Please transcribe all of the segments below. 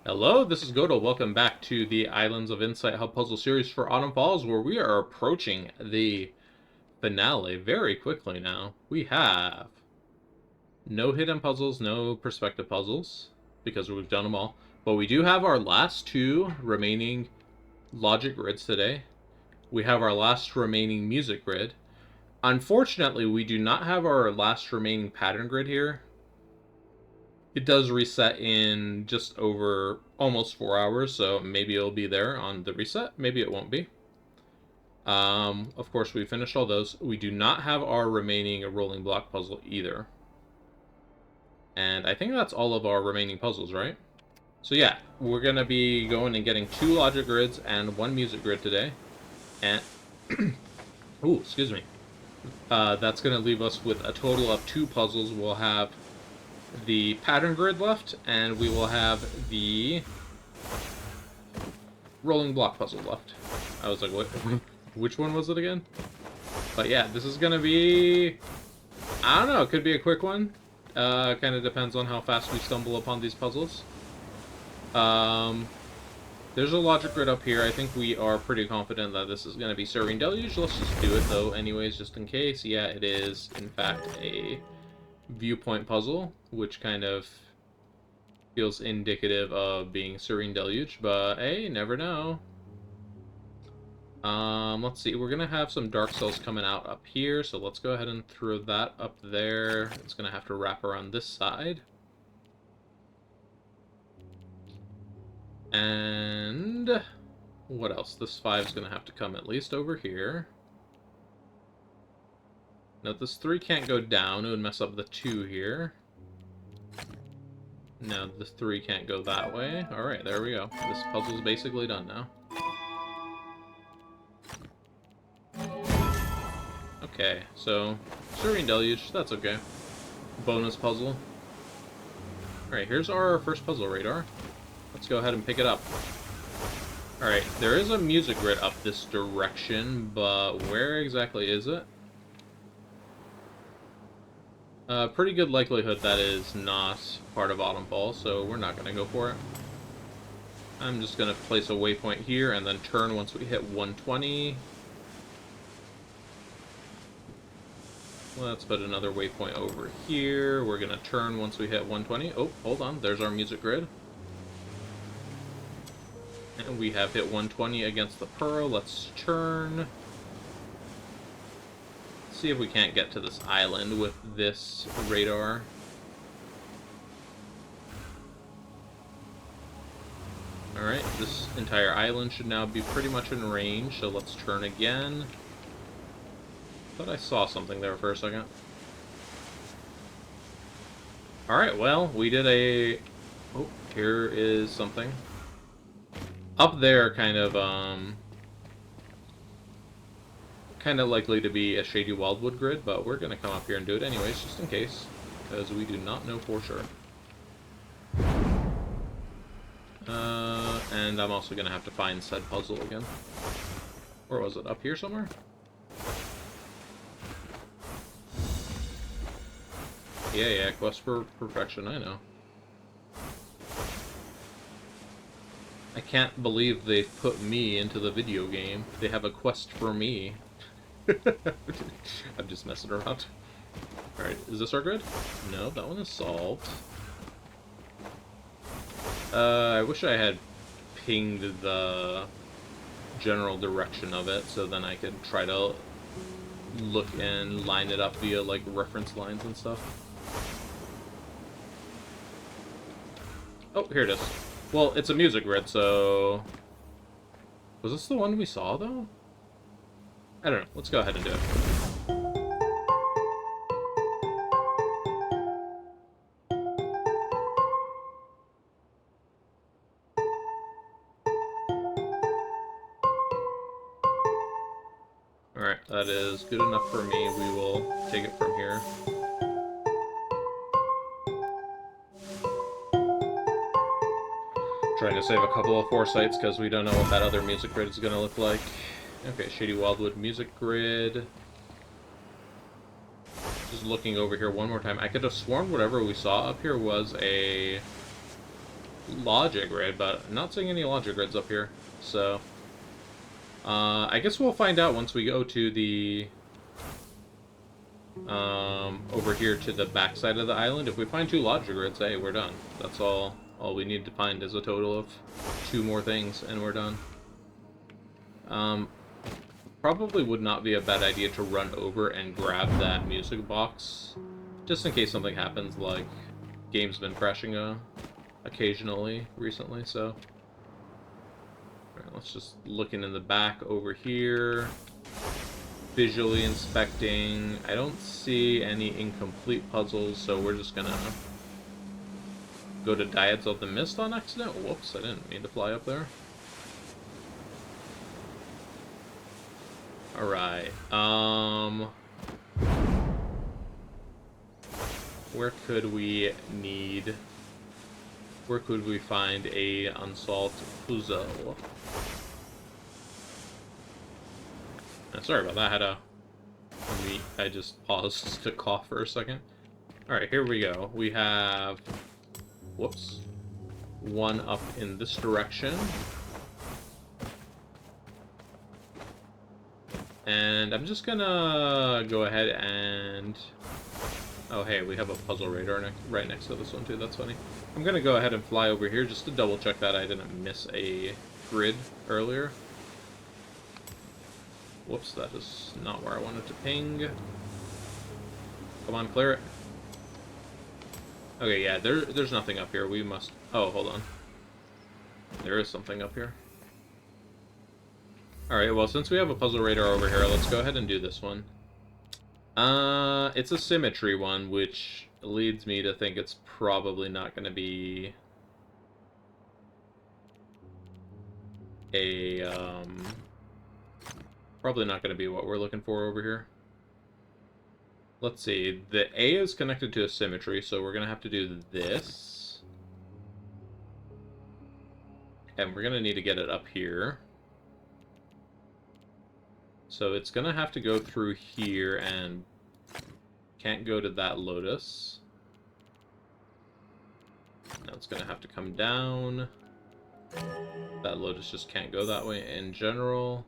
Hello, this is Godo. Welcome back to the Islands of Insight Hub puzzle series for Autumn Falls, where we are approaching the finale very quickly now. We have no hidden puzzles, no perspective puzzles, because we've done them all. But we do have our last two remaining logic grids today. We have our last remaining music grid. Unfortunately, we do not have our last remaining pattern grid here. It does reset in just over almost 4 hours, so maybe it'll be there on the reset. Maybe it won't be. Of course, we finished all those. We do not have our remaining rolling block puzzle either. And I think that's all of our remaining puzzles, right? So yeah, we're going to be going and getting 2 logic grids and 1 music grid today. And, ooh, excuse me. That's going to leave us with a total of 2 puzzles. We'll have the pattern grid left, and we will have the rolling block puzzle left. I was like, what? Which one was it again? But yeah, this is gonna be, I don't know, it could be a quick one. Kind of depends on how fast we stumble upon these puzzles. There's a logic grid up here. I think we are pretty confident that this is gonna be Serene Deluge. Let's just do it though anyways, just in case. Yeah, it is in fact a viewpoint puzzle, which kind of feels indicative of being Serene Deluge, but hey, never know. Let's see, we're gonna have some dark cells coming out up here, so let's go ahead and throw that up there. It's gonna have to wrap around this side. And what else? This 5 is gonna have to come at least over here. Now this 3 can't go down, it would mess up the 2 here. No, this 3 can't go that way. Alright, there we go. This puzzle's basically done now. Okay, so Serene Deluge, that's okay. Bonus puzzle. Alright, here's our first puzzle radar. Let's go ahead and pick it up. Alright, there is a music grid up this direction, but where exactly is it? Pretty good likelihood that is not part of Autumn Falls, so we're not going to go for it. I'm just going to place a waypoint here and then turn once we hit 120. Let's put another waypoint over here. We're going to turn once we hit 120. Oh, hold on. There's our music grid. And we have hit 120 against the pearl. Let's turn. See if we can't get to this island with this radar. Alright, this entire island should now be pretty much in range, so let's turn again. Thought I saw something there for a second. Alright, well, we did a... Oh, here is something. Up there, kind of likely to be a Shady Wildwood grid, but we're going to come up here and do it anyways, just in case, because we do not know for sure. And I'm also going to have to find said puzzle again. Or was it up here somewhere? Yeah, quest for perfection, I know. I can't believe they've put me into the video game. They have a quest for me. I'm just messing around. Alright, is this our grid? No, that one is solved. I wish I had pinged the general direction of it, so then I could try to look and line it up via, like, reference lines and stuff. Oh, here it is. Well, it's a music grid, so... Was this the one we saw, though? I don't know. Let's go ahead and do it. Alright, that is good enough for me. We will take it from here. Trying to save a couple of foresights because we don't know what that other music grid is going to look like. Okay, Shady Wildwood music grid. Just looking over here one more time. I could have sworn whatever we saw up here was a logic grid, but I'm not seeing any logic grids up here. So, I guess we'll find out once we go to the, over here to the backside of the island. If we find 2 logic grids, hey, we're done. That's all we need to find is a total of 2 more things, and we're done. Probably would not be a bad idea to run over and grab that music box, just in case something happens, like game's been crashing occasionally recently, so. Alright, let's just looking in the back over here. Visually inspecting. I don't see any incomplete puzzles, so we're just gonna go to Dyads of the Mist on accident. Whoops, I didn't mean to fly up there. Alright, where could we find a unsolved puzzle? Sorry about that, I just paused to cough for a second. Alright, here we go. We have, whoops, one up in this direction. And I'm just gonna go ahead and... Oh, hey, we have a puzzle radar right next to this one, too. That's funny. I'm gonna go ahead and fly over here just to double check that I didn't miss a grid earlier. Whoops, that is not where I wanted to ping. Come on, clear it. Okay, yeah, there's nothing up here. We must... Oh, hold on. There is something up here. Alright, well, since we have a puzzle radar over here, let's go ahead and do this one. It's a symmetry one, which leads me to think it's probably not going to be a, probably not going to be what we're looking for over here. Let's see, the A is connected to a symmetry, so we're going to have to do this. And we're going to need to get it up here. So it's going to have to go through here and can't go to that lotus. Now it's going to have to come down. That lotus just can't go that way in general.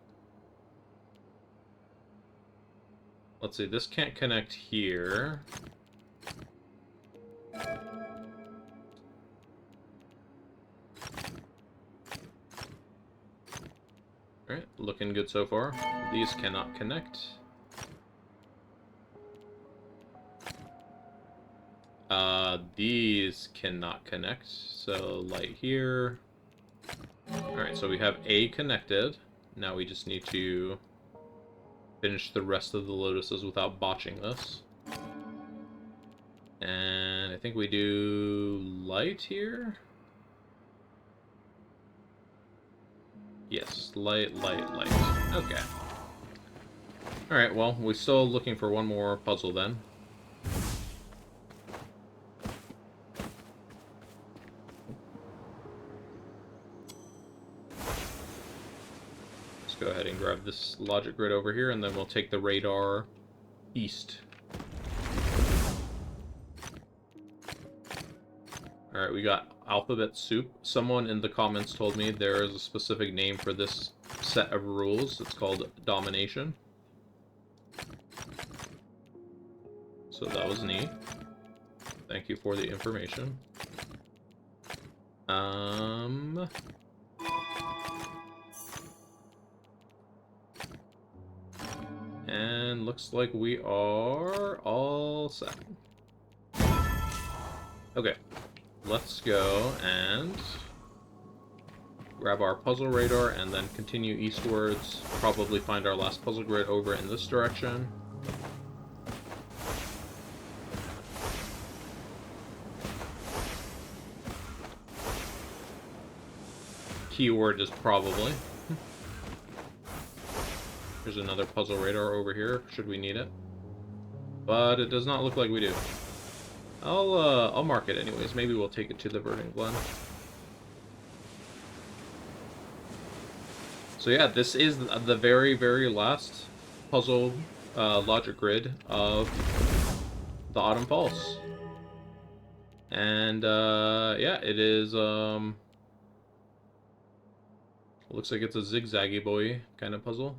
Let's see, this can't connect here. Alright, looking good so far. These cannot connect. These cannot connect, so light here. Alright, so we have A connected. Now we just need to finish the rest of the lotuses without botching this. And I think we do light here. Yes, light, light, light. Okay. Alright, well, we're still looking for one more puzzle then. Let's go ahead and grab this logic grid over here, and then we'll take the radar east. Alright, we got alphabet soup. Someone in the comments told me there is a specific name for this set of rules. It's called domination. So that was neat. Thank you for the information. And looks like we are all set. Okay. Let's go and grab our puzzle radar and then continue eastwards. Probably find our last puzzle grid over in this direction. Keyword is probably. There's another puzzle radar over here, should we need it. But it does not look like we do. I'll mark it anyways. Maybe we'll take it to the Verdant Glen. So yeah, this is the very, very last puzzle logic grid of the Autumn Falls. And, yeah, it is, looks like it's a zigzaggy boy kind of puzzle.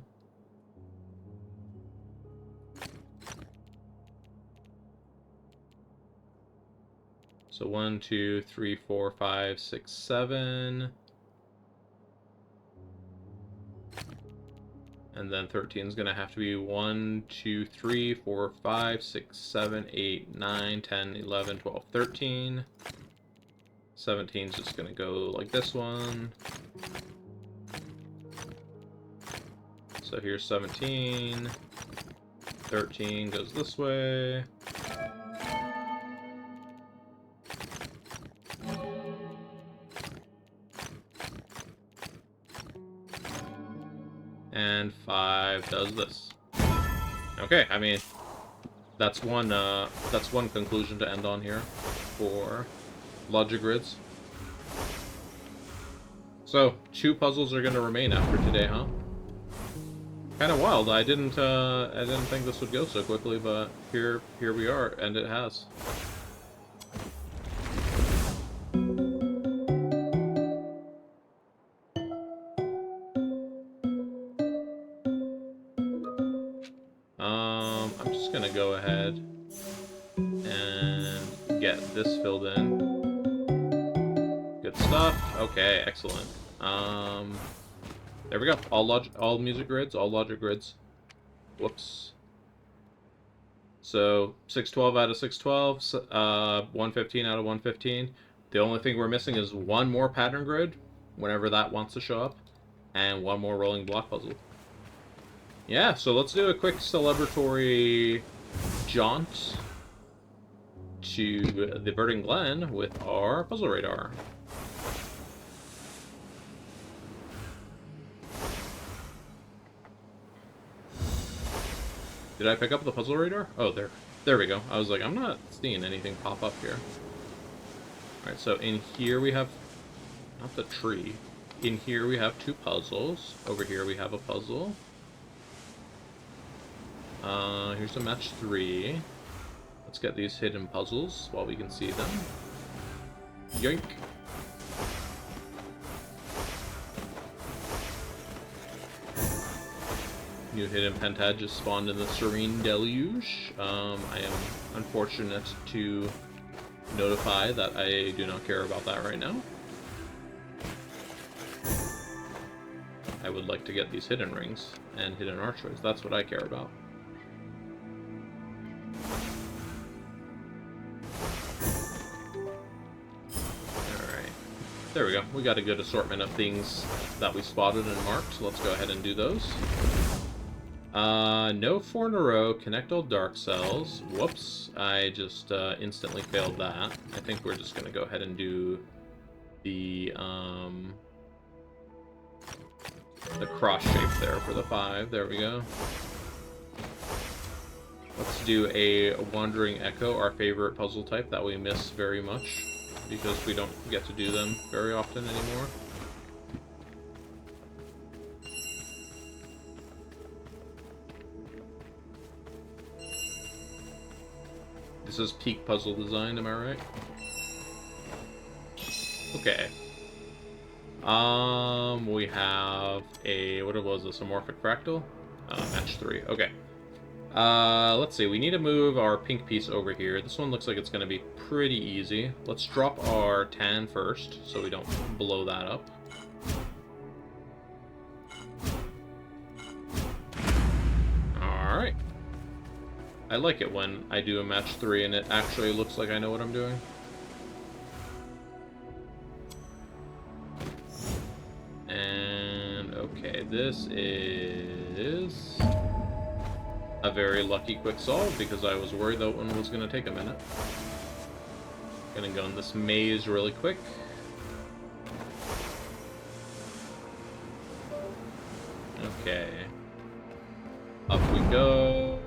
So 1, 2, 3, 4, 5, 6, 7. And then 13 is going to have to be 1, 2, 3, 4, 5, 6, 7, 8, 9, 10, 11, 12, 13. 17 is just going to go like this one. So here's 17. 13 goes this way. And 5 does this. Okay, I mean, that's one conclusion to end on here for logic grids. So 2 puzzles are going to remain after today, huh? Kind of wild. I didn't think this would go so quickly, but here we are, and it has. I'm just gonna go ahead and get this filled in. Good stuff. Okay, excellent. There we go. All music grids, all logic grids. Whoops. So 612 out of 612, 115 out of 115. The only thing we're missing is one more pattern grid, whenever that wants to show up, and one more rolling block puzzle. Yeah, so let's do a quick celebratory jaunt to the Verdant Glen with our puzzle radar. Did I pick up the puzzle radar? Oh, there we go. I was like, I'm not seeing anything pop up here. Alright, so in here we have, not the tree. In here we have 2 puzzles. Over here we have a puzzle. Here's a match 3. Let's get these hidden puzzles while we can see them. Yoink! New hidden pentad just spawned in the Serene Deluge. I am unfortunate to notify that I do not care about that right now. I would like to get these hidden rings and hidden archways. That's what I care about. Alright. There we go. We got a good assortment of things that we spotted and marked. Let's go ahead and do those. No 4 in a row, connect all dark cells. Whoops, I just instantly failed that. I think we're just gonna go ahead and do the cross shape there for the 5. There we go. Let's do a Wandering Echo, our favorite puzzle type that we miss very much because we don't get to do them very often anymore. This is peak puzzle design, am I right? Okay. We have a, what was this, amorphic fractal? Match 3, okay. Let's see, we need to move our pink piece over here. This one looks like it's going to be pretty easy. Let's drop our tan first, so we don't blow that up. Alright. I like it when I do a match 3 and it actually looks like I know what I'm doing. And, okay, this is a very lucky quick solve because I was worried that one was going to take a minute. Gonna go in this maze really quick. Okay. Up we go.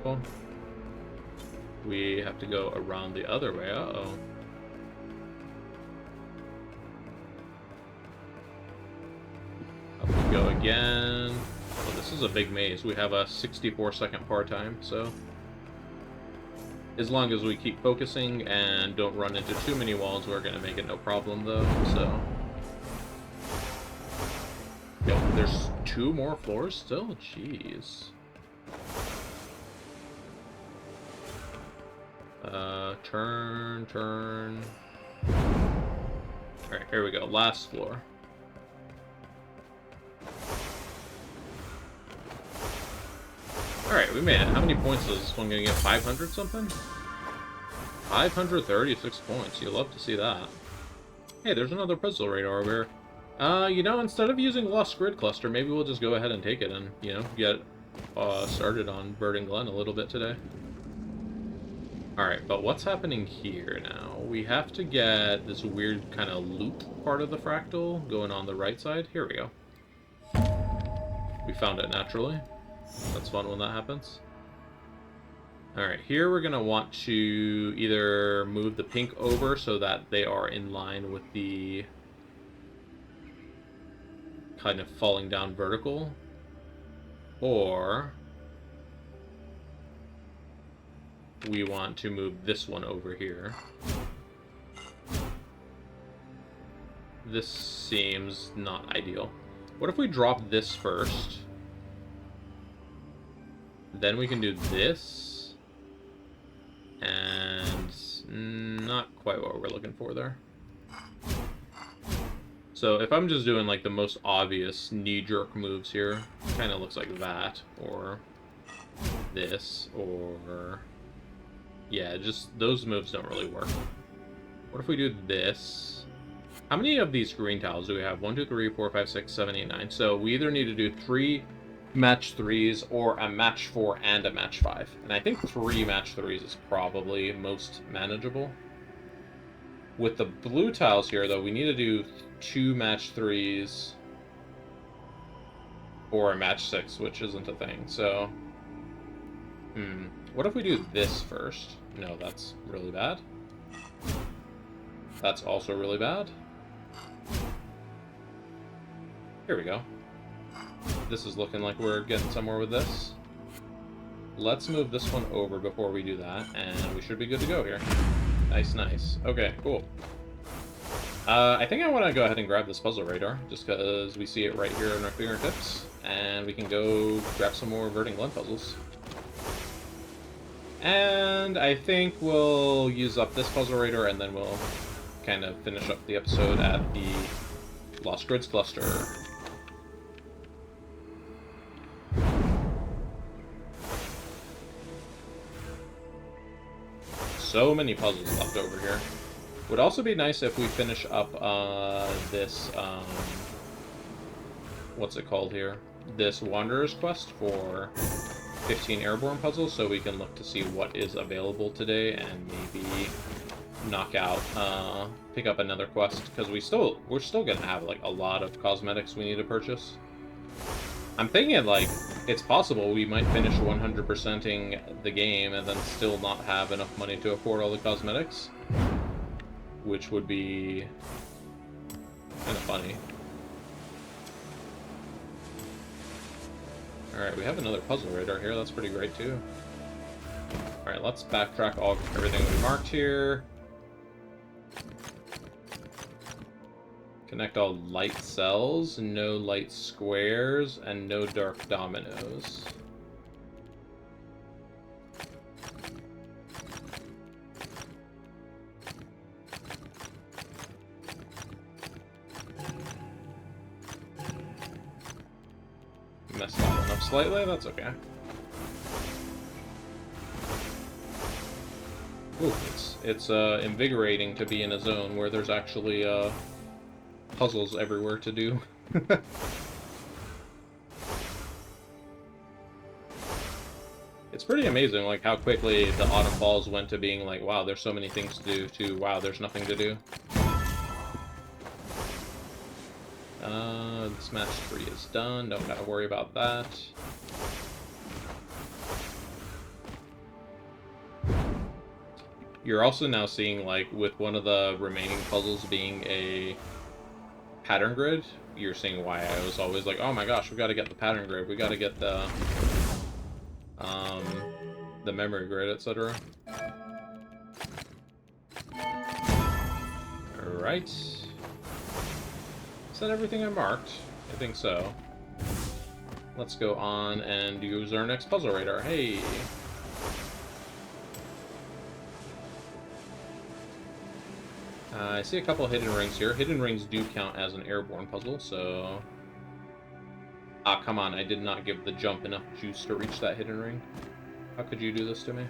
We have to go around the other way. Uh-oh. Up we go again. Oh, this is a big maze. We have a 64-second par time, so... As long as we keep focusing and don't run into too many walls, we're gonna make it no problem, though, so... Yo, there's 2 more floors still? Jeez. Turn. Alright, here we go. Last floor. Alright, we made it. How many points is this one gonna get? 500 something? 536 points. You'll love to see that. Hey, there's another puzzle radar over here. You know, instead of using Lost Grid Cluster, maybe we'll just go ahead and take it and, you know, get started on Verdant Glen a little bit today. Alright, but what's happening here now? We have to get this weird kind of loop part of the fractal going on the right side. Here we go. We found it naturally. That's fun when that happens. Alright, here we're going to want to either move the pink over so that they are in line with the kind of falling down vertical, or we want to move this one over here. This seems not ideal. What if we drop this first? Then we can do this. And not quite what we're looking for there. So if I'm just doing like the most obvious knee-jerk moves here, kind of looks like that, or this, or... yeah, just those moves don't really work. What if we do this? How many of these green tiles do we have? 1, 2, 3, 4, 5, 6, 7, 8, 9. So we either need to do 3 match 3s or a match 4 and a match 5. And I think 3 match 3s is probably most manageable. With the blue tiles here, though, we need to do 2 match 3s or a match 6, which isn't a thing. So, what if we do this first? No, that's really bad. That's also really bad. Here we go. This is looking like we're getting somewhere with this. Let's move this one over before we do that, and we should be good to go here. Nice, nice. Okay, cool. I think I want to go ahead and grab this puzzle radar, just because we see it right here in our fingertips, and we can go grab some more Verdant Glen puzzles. And I think we'll use up this puzzle radar, and then we'll kind of finish up the episode at the Lost Grids Cluster. So many puzzles left over here. Would also be nice if we finish up this, what's it called here? This Wanderer's Quest for 15 airborne puzzles, so we can look to see what is available today and maybe knock out, pick up another quest, because we're still gonna have like a lot of cosmetics we need to purchase. I'm thinking like it's possible we might finish 100%ing the game and then still not have enough money to afford all the cosmetics, which would be kind of funny. Alright, we have another puzzle radar here. That's pretty great, too. Alright, let's backtrack everything we marked here. Connect all light cells, no light squares, and no dark dominoes. Messed that one up slightly, that's okay. Ooh, it's invigorating to be in a zone where there's actually puzzles everywhere to do. It's pretty amazing like how quickly the Autumn Falls went to being like, wow, there's so many things to do, to wow, there's nothing to do. This match 3 is done, don't gotta worry about that. You're also now seeing, like, with one of the remaining puzzles being a pattern grid, you're seeing why I was always like, oh my gosh, we gotta get the pattern grid, we gotta get the memory grid, etc. Alright. Is that everything I marked? I think so. Let's go on and use our next puzzle radar. Hey! I see a couple hidden rings here. Hidden rings do count as an airborne puzzle, so... Ah, come on, I did not give the jump enough juice to reach that hidden ring. How could you do this to me?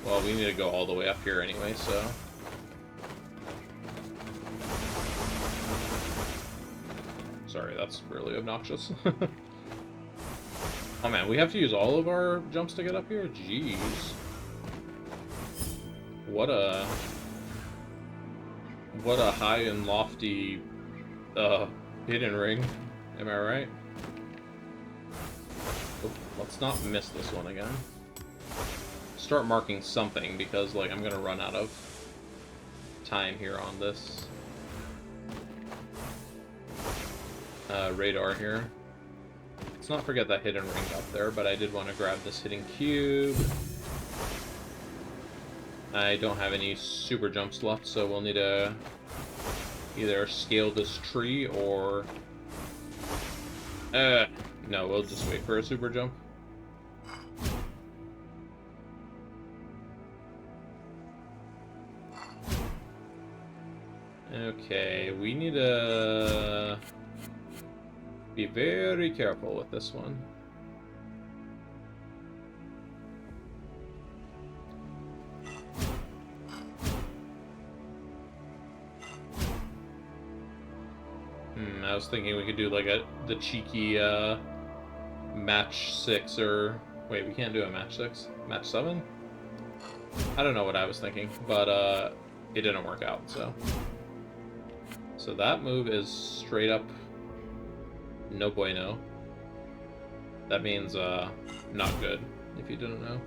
Well, we need to go all the way up here anyway, so... Sorry, that's really obnoxious. Oh man, we have to use all of our jumps to get up here? Jeez. What a high and lofty hidden ring. Am I right? Oh, let's not miss this one again. Start marking something because, like, I'm gonna run out of time here on this radar here. Let's not forget that hidden ring up there, but I did want to grab this hidden cube. I don't have any super jumps left, so we'll need to either scale this tree or... no, we'll just wait for a super jump. Okay, we need to be very careful with this one. I was thinking we could do like the cheeky match 6 or... Wait, we can't do a match 6? Match 7? I don't know what I was thinking, but it didn't work out, so... So that move is straight up no bueno. That means not good, if you didn't know.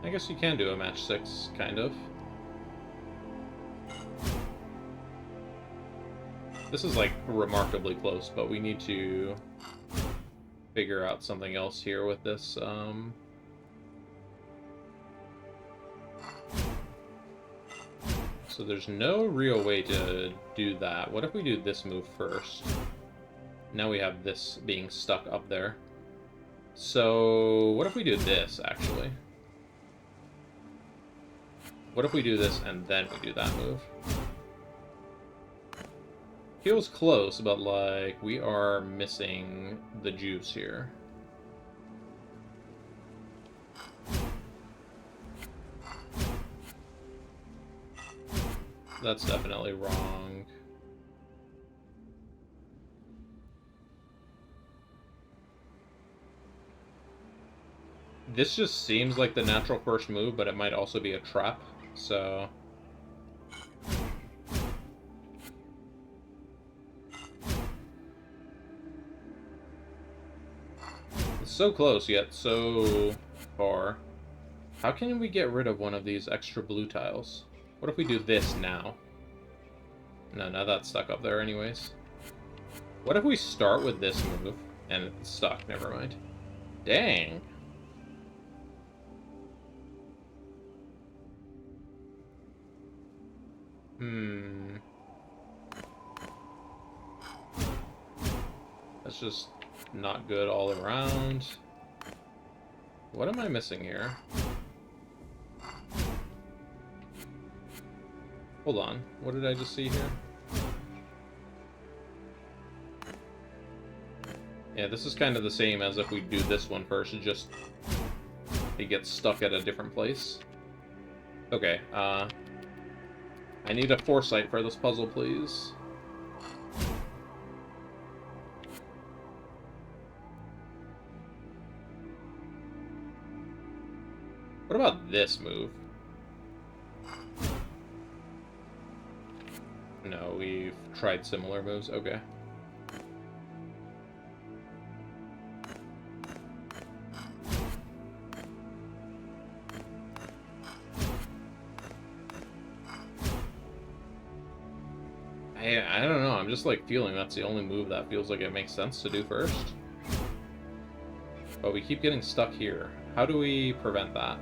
I guess you can do a match 6, kind of. This is like remarkably close, but we need to figure out something else here with this. So there's no real way to do that. What if we do this move first? Now we have this being stuck up there. So what if we do this, actually? What if we do this and then we do that move? Feels close, but like we are missing the juice here. That's definitely wrong. This just seems like the natural first move, but it might also be a trap, so... It's so close, yet so far. How can we get rid of one of these extra blue tiles? What if we do this now? No, now that's stuck up there anyways. What if we start with this move and it's stuck? Never mind. Dang. That's just not good all around. What am I missing here? Hold on. What did I just see here? Yeah, this is kind of the same as if we do this one first. It just... it gets stuck at a different place. Okay, I need a foresight for this puzzle, please. What about this move? No, we've tried similar moves. Okay. I don't know. I'm just like feeling that's the only move that feels like it makes sense to do first. But we keep getting stuck here. How do we prevent that?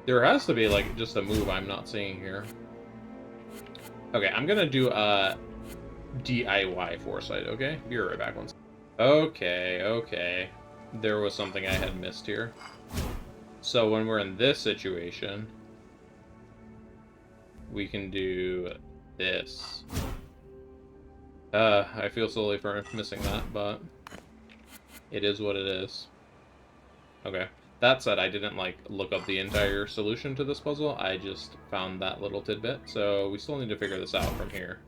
There has to be, like, just a move I'm not seeing here. Okay, I'm gonna do a DIY foresight, okay? Be right back once. Okay, okay. There was something I had missed here. So when we're in this situation, we can do this. I feel silly for missing that, but it is what it is. Okay. That said, I didn't, like, look up the entire solution to this puzzle. I just found that little tidbit. So we still need to figure this out from here.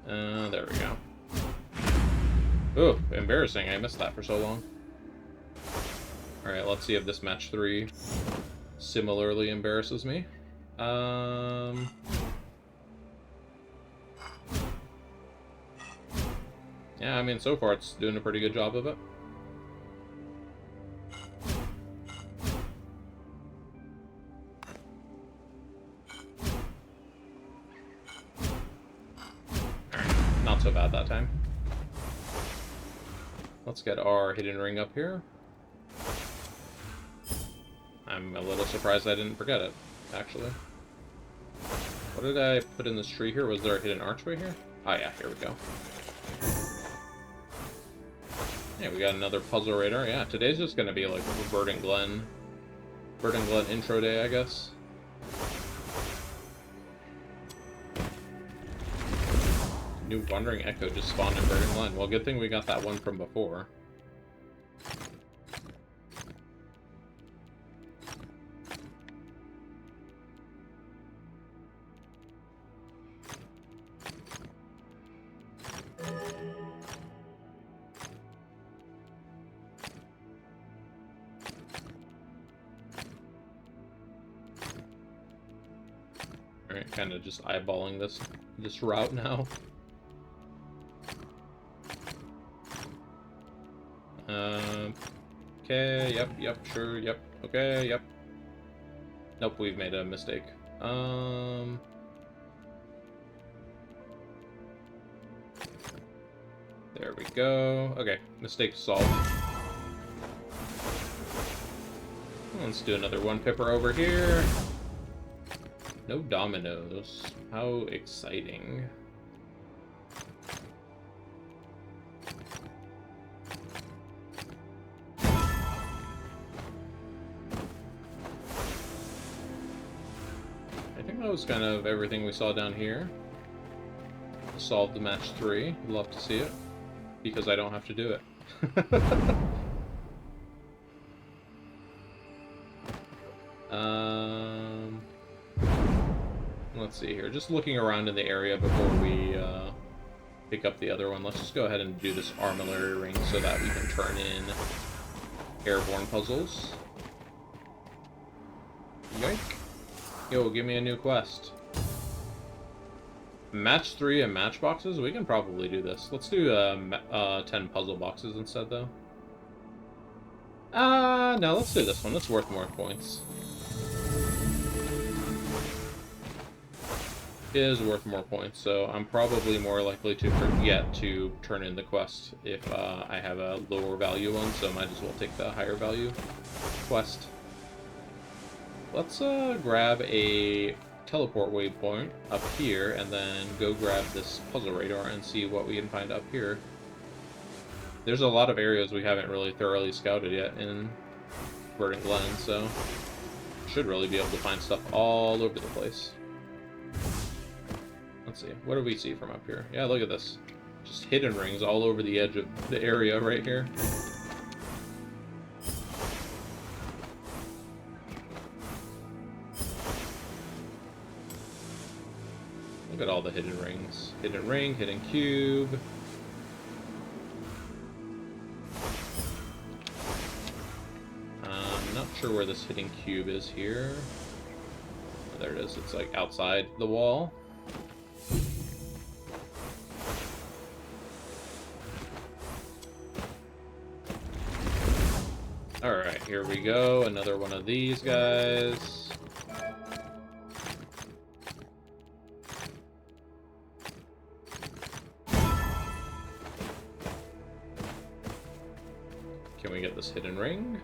There we go. Ooh, embarrassing. I missed that for so long. Alright, let's see if this match 3 similarly embarrasses me. Yeah, I mean, so far it's doing a pretty good job of it. Not so bad that time. Let's get our hidden ring up here. I'm a little surprised I didn't forget it, actually. What did I put in this tree here? Was there a hidden archway here? Oh yeah, here we go. Yeah, we got another puzzle radar. Yeah, today's just gonna be like Verdant Glen intro day, I guess. New Wandering Echo just spawned in Verdant Glen. Well, good thing we got that one from before. Alright, kind of just eyeballing this route now. Okay, yep, sure, yep, okay, yep. Nope, we've made a mistake. There we go. Okay, mistake solved. Let's do another one pipper over here. No dominoes. How exciting. I think that was kind of everything we saw down here. Solved the match 3. Love to see it. Because I don't have to do it. Let's see here. Just looking around in the area before we pick up the other one. Let's just go ahead and do this armillary ring so that we can turn in airborne puzzles. Yoink. Yo, give me a new quest. Match 3 and matchboxes? We can probably do this. Let's do 10 puzzle boxes instead, though. No, let's do this one. It's worth more points. It is worth more points, so I'm probably more likely to forget to turn in the quest if I have a lower value one, so might as well take the higher value quest. Let's grab a teleport waypoint up here, and then go grab this puzzle radar and see what we can find up here. There's a lot of areas we haven't really thoroughly scouted yet in Verdant Glen, so should really be able to find stuff all over the place. Let's see, what do we see from up here? Yeah, look at this. Just hidden rings all over the edge of the area right here. Look at all the hidden rings. Hidden ring, hidden cube. I'm not sure where this hidden cube is here. Oh, there it is. It's like outside the wall. Alright, here we go. Another one of these guys. we get this hidden ring?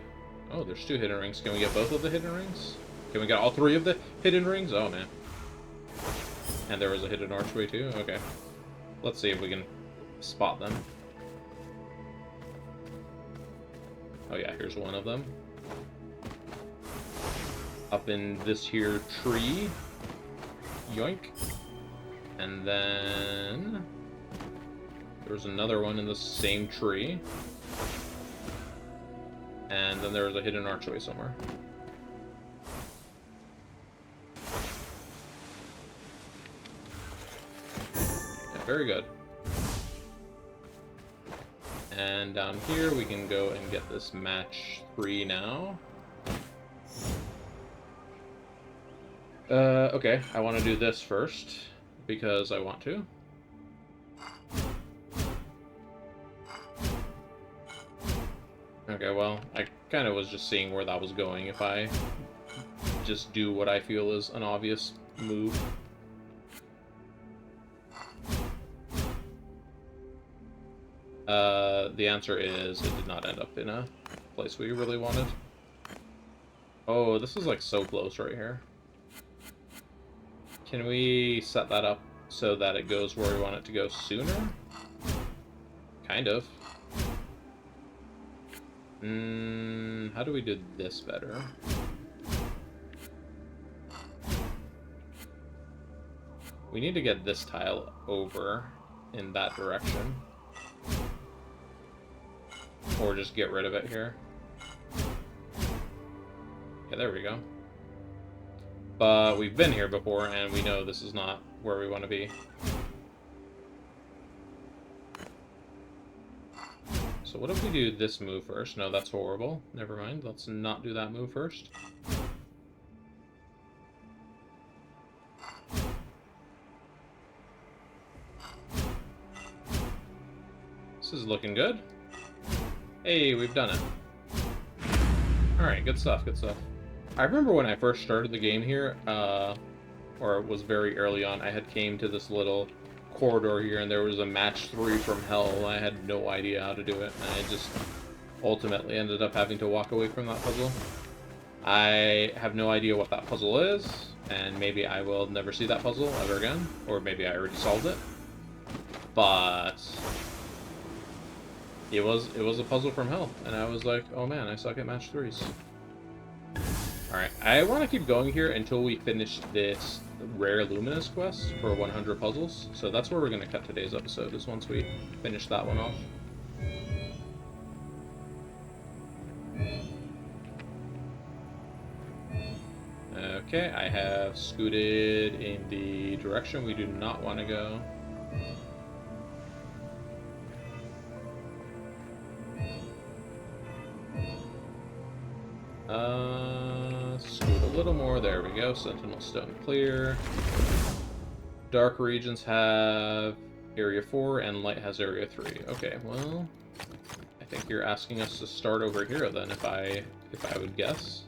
Oh, there's 2 hidden rings. Can we get both of the hidden rings? Can we get all 3 of the hidden rings? Oh, man. And there was a hidden archway, too? Okay. Let's see if we can spot them. Oh, yeah, here's one of them. Up in this here tree. Yoink. And then there's another one in the same tree. And then there's a hidden archway somewhere. Yeah, very good. And down here we can go and get this match 3 now. Okay, I want to do this first, because I want to. Okay, well, I kind of was just seeing where that was going if I just do what I feel is an obvious move. The answer is it did not end up in a place we really wanted. Oh, this is like so close right here. Can we set that up so that it goes where we want it to go sooner? Kind of. How do we do this better? We need to get this tile over in that direction. Or just get rid of it here. Yeah, there we go. But we've been here before, and we know this is not where we want to be. So what if we do this move first? No, that's horrible. Never mind. Let's not do that move first. This is looking good. Hey, we've done it. Alright, good stuff, good stuff. I remember when I first started the game here, or it was very early on, I had came to this little corridor here, and there was a match 3 from hell. I had no idea how to do it, and I just ultimately ended up having to walk away from that puzzle. I have no idea what that puzzle is, and maybe I will never see that puzzle ever again, or maybe I already solved it. But it was a puzzle from hell, and I was like, oh man, I suck at match 3s. Alright, I want to keep going here until we finish this rare luminous quest for 100 puzzles. So that's where we're going to cut today's episode, is once we finish that one off. Okay, I have scooted in the direction we do not want to go. Scoot a little more. There we go. Sentinel Stone clear. Dark regions have Area 4, and Light has Area 3. Okay, well, I think you're asking us to start over here then, if I would guess.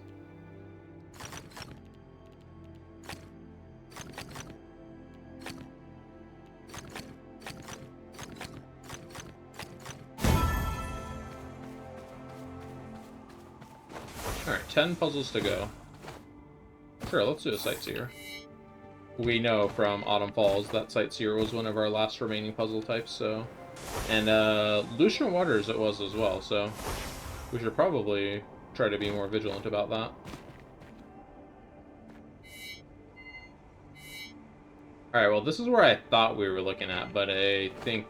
Alright, 10 puzzles to go. Sure, let's do a Sightseer. We know from Autumn Falls that Sightseer was one of our last remaining puzzle types, so... And, Lucian Waters it was as well, so... We should probably try to be more vigilant about that. Alright, well, this is where I thought we were looking at, but I think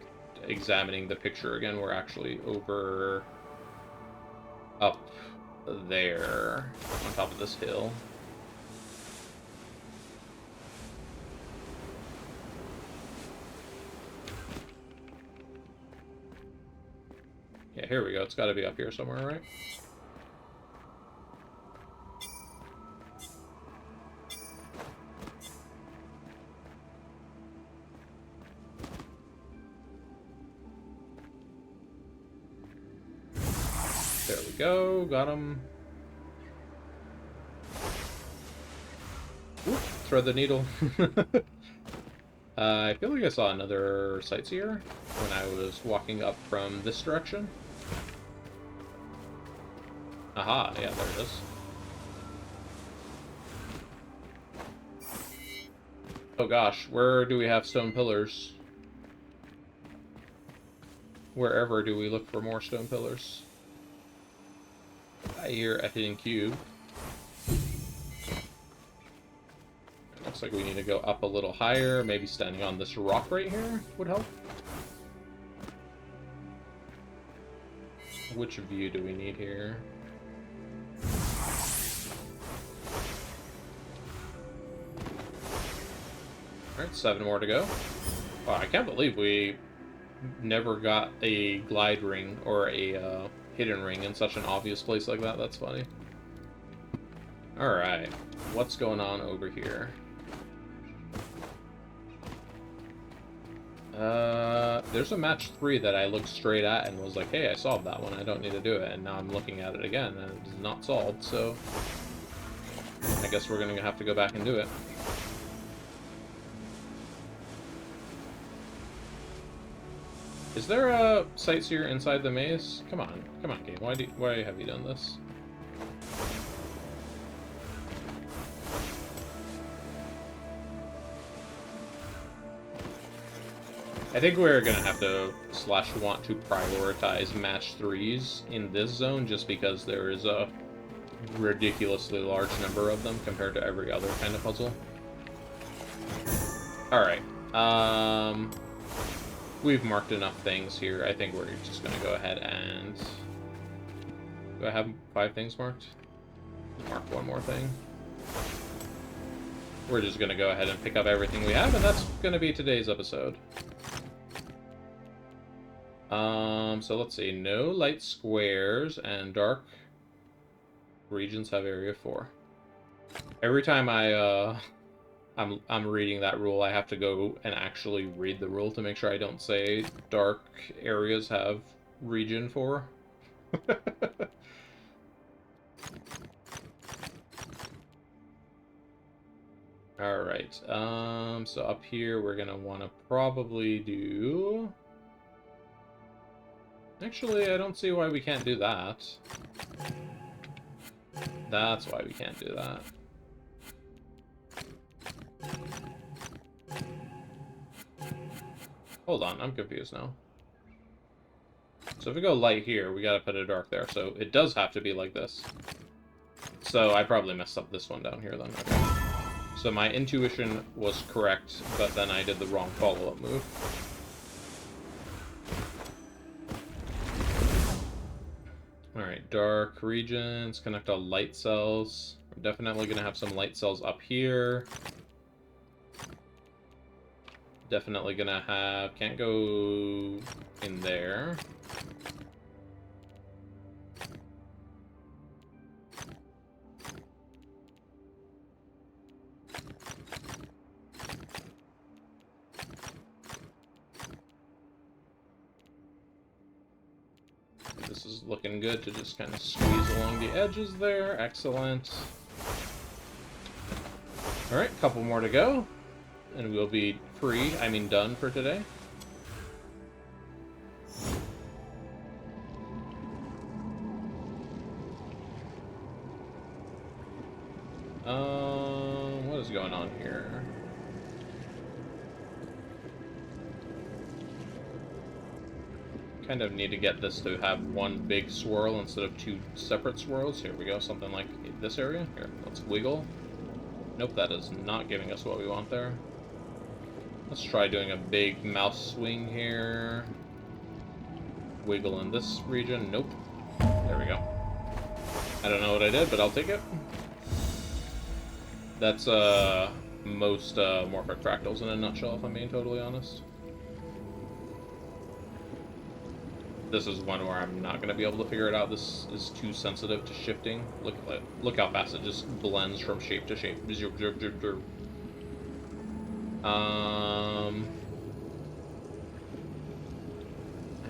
examining the picture again, we're actually over... up there, on top of this hill. Yeah, here we go. It's got to be up here somewhere, right? There we go. Got him. Oop, thread the needle. I feel like I saw another Sightseer when I was walking up from this direction. Aha, yeah, there it is. Oh gosh, where do we have stone pillars? Wherever do we look for more stone pillars? I hear a hidden cube. Looks like we need to go up a little higher. Maybe standing on this rock right here would help. Which view do we need here? Alright, 7 more to go. Wow, I can't believe we never got a glide ring or a hidden ring in such an obvious place like that. That's funny. Alright, what's going on over here? There's a match 3 that I looked straight at and was like, hey, I solved that one, I don't need to do it, and now I'm looking at it again, and it is not solved, so I guess we're gonna have to go back and do it. Is there a sightseer inside the maze? Come on, game, why have you done this? I think we're gonna have to / want to prioritize match 3s in this zone just because there is a ridiculously large number of them compared to every other kind of puzzle. Alright. We've marked enough things here. I think we're just gonna go ahead and... Do I have 5 things marked? Mark one more thing. We're just gonna go ahead and pick up everything we have, and that's gonna be today's episode. So let's see. No light squares and dark regions have area 4. Every time I'm reading that rule, I have to go and actually read the rule to make sure I don't say dark areas have region 4. Alright, so up here we're gonna want to probably do... Actually, I don't see why we can't do that. That's why we can't do that. Hold on, I'm confused now. So if we go light here, we gotta put a dark there, so it does have to be like this. So I probably messed up this one down here then. Okay. So my intuition was correct, but then I did the wrong follow-up move. Alright, dark regions, connect all light cells. We're definitely going to have some light cells up here. Definitely going to have... Can't go in there. This is looking good to just kind of squeeze along the edges there. Excellent. Alright, a couple more to go. And we'll be free, I mean done for today. What is going on here? Kind of need to get this to have one big swirl instead of 2 separate swirls. Here we go, something like this area. Here, let's wiggle. Nope, that is not giving us what we want there. Let's try doing a big mouse swing here. Wiggle in this region. Nope. There we go. I don't know what I did, but I'll take it. That's most Morphic Fractals in a nutshell, if I'm being totally honest. This is one where I'm not going to be able to figure it out. This is too sensitive to shifting. Look how fast it just blends from shape to shape. I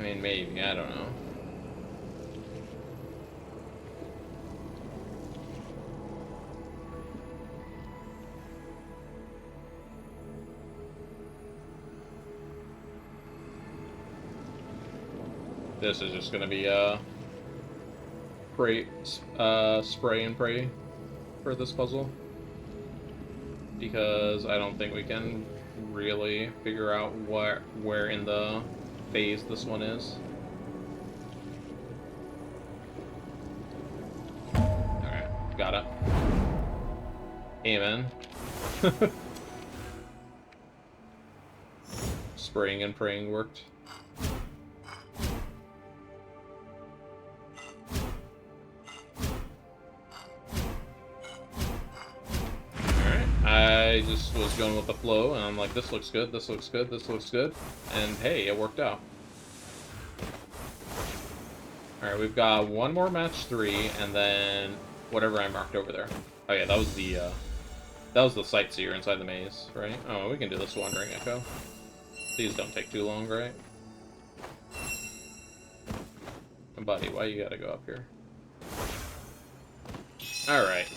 mean, maybe. I don't know. This is just going to be, spray and pray for this puzzle, because I don't think we can really figure out where in the phase this one is. Alright, got it. Amen. Spraying and praying worked. I just was going with the flow, and I'm like, this looks good, this looks good, this looks good, and hey, it worked out. Alright, we've got one more match 3, and then whatever I marked over there. Oh yeah, that was the sightseer inside the maze, right? Oh, we can do this wandering echo. These don't take too long, right? Buddy, why you gotta go up here? Alright.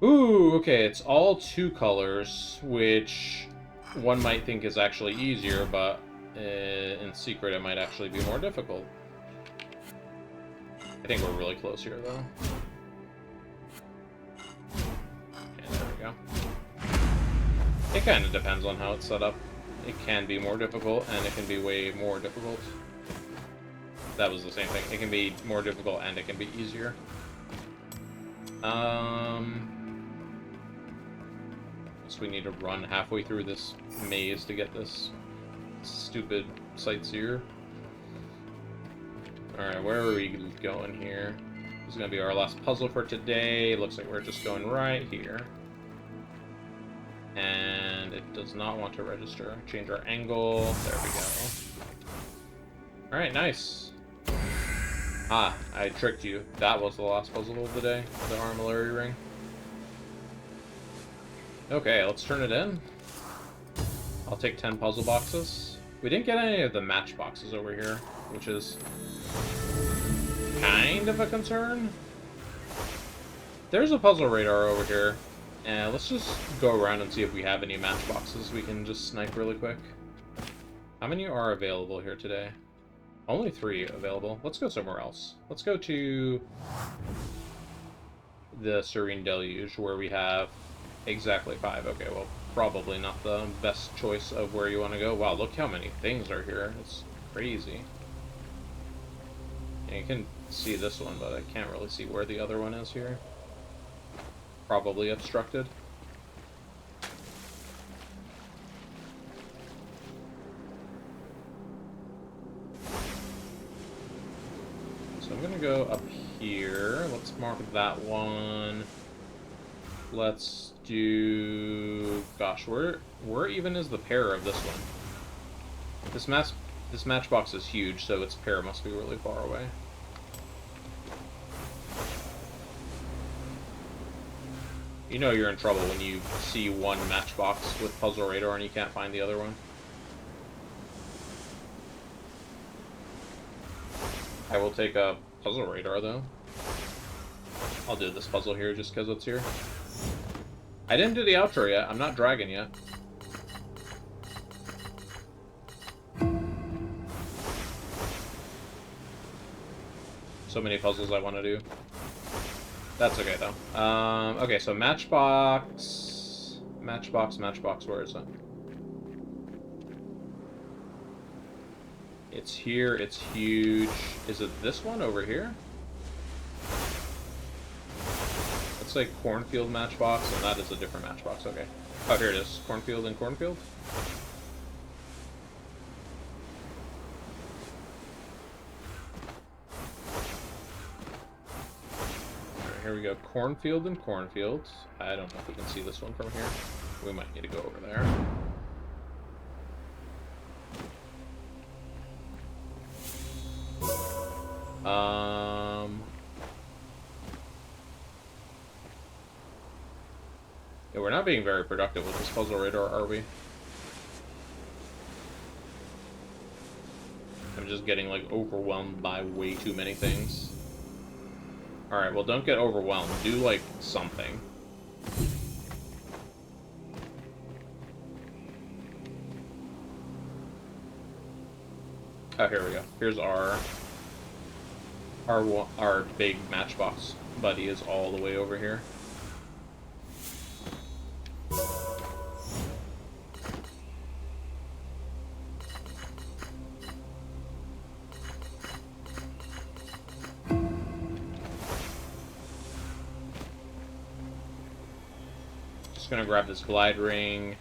Ooh, okay, it's all 2 colors, which one might think is actually easier, but in secret it might actually be more difficult. I think we're really close here, though. And there we go. It kind of depends on how it's set up. It can be more difficult, and it can be way more difficult. That was the same thing. It can be more difficult, and it can be easier. So we need to run halfway through this maze to get this stupid sightseer. Alright, where are we going here? This is going to be our last puzzle for today. Looks like we're just going right here. And it does not want to register. Change our angle. There we go. Alright, nice. Ah, I tricked you. That was the last puzzle of the day. The armillary ring. Okay, let's turn it in. I'll take 10 puzzle boxes. We didn't get any of the match boxes over here, which is kind of a concern. There's a puzzle radar over here. And let's just go around and see if we have any match boxes we can just snipe really quick. How many are available here today? Only 3 available. Let's go somewhere else. Let's go to the Serene Deluge, where we have exactly 5. Okay, well, probably not the best choice of where you want to go. Wow, look how many things are here. It's crazy. And you can see this one, but I can't really see where the other one is here. Probably obstructed. So I'm gonna go up here. Let's mark that one. Let's do... Gosh, where even is the pair of this one? This matchbox is huge, so its pair must be really far away. You know you're in trouble when you see one matchbox with puzzle radar and you can't find the other one. I will take a puzzle radar, though. I'll do this puzzle here just because it's here. I didn't do the outro yet. I'm not dragging yet. So many puzzles I want to do. That's okay, though. Okay, so matchbox... Matchbox, where is it? It's here, it's huge. Is it this one over here? It's like cornfield matchbox, and that is a different matchbox, okay. Oh, here it is. Cornfield and cornfield? Here we go, cornfield and cornfield. I don't know if we can see this one from here. We might need to go over there. Yeah, we're not being very productive with this puzzle radar, are we? I'm just getting, like, overwhelmed by way too many things. Alright, well, don't get overwhelmed. Do, like, something. Oh, here we go. Here's our big matchbox buddy is all the way over here. Just gonna grab this glide ring.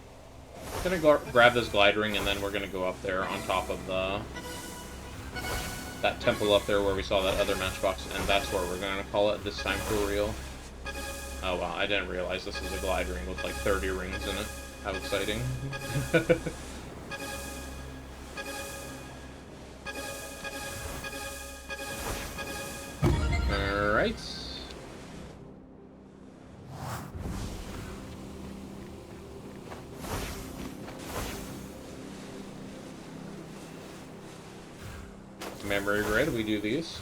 Gonna grab this glide ring, and then we're gonna go up there on top of that temple up there where we saw that other matchbox, and that's where we're gonna call it this time for real. Oh wow, I didn't realize this was a glide ring with like 30 rings in it. How exciting. Alright. Memory grid, we do these.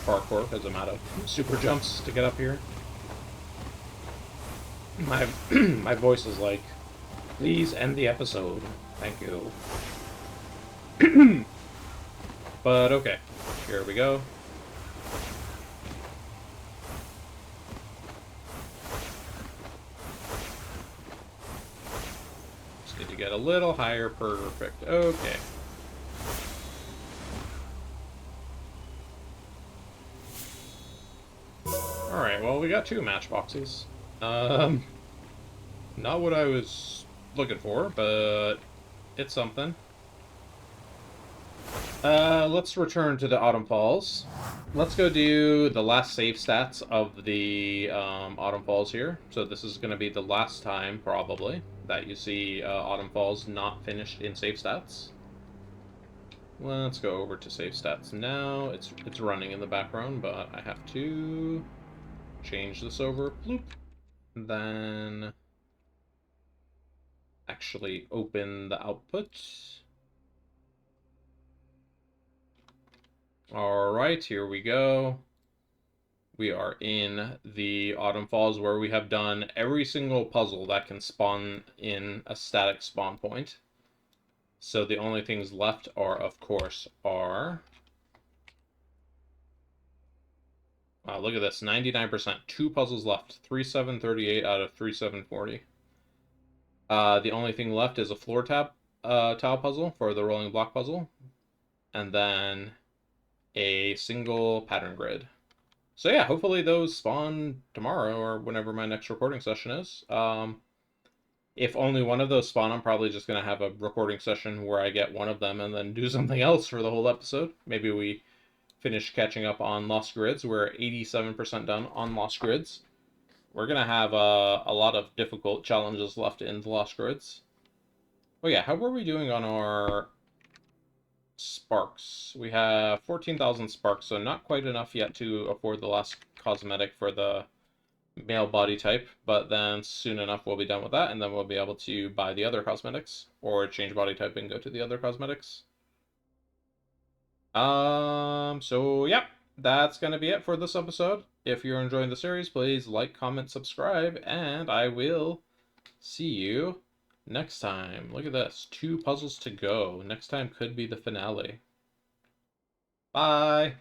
Parkour because I'm out of super jumps to get up here. My my voice is like, please end the episode. Thank you. But okay, here we go. Just need to get a little higher. Perfect. Okay. Alright, well, we got 2 matchboxes. Not what I was looking for, but it's something. Let's return to the Autumn Falls. Let's go do the last save stats of the Autumn Falls here. So this is going to be the last time, probably, that you see Autumn Falls not finished in save stats. Let's go over to save stats now. It's running in the background, but I have to change this over. Bloop. Then actually open the output. Alright, here we go. We are in the Autumn Falls where we have done every single puzzle that can spawn in a static spawn point. So the only things left are, of course, look at this, 99%. 2 puzzles left. 3738 out of 3740. The only thing left is a floor tile puzzle for the rolling block puzzle. And then a single pattern grid. So yeah, hopefully those spawn tomorrow or whenever my next recording session is. If only one of those spawn, I'm probably just going to have a recording session where I get one of them and then do something else for the whole episode. Maybe we finish catching up on Lost Grids. We're 87% done on Lost Grids. We're going to have a lot of difficult challenges left in the Lost Grids. Oh yeah, how were we doing on our sparks? We have 14,000 sparks, so not quite enough yet to afford the last cosmetic for the male body type, but then soon enough we'll be done with that, and then we'll be able to buy the other cosmetics, or change body type and go to the other cosmetics. So yeah, that's gonna be it for this episode. If you're enjoying the series, please like, comment, subscribe, and I will see you next time. Look at this, 2 puzzles to go. Next time could be the finale. Bye!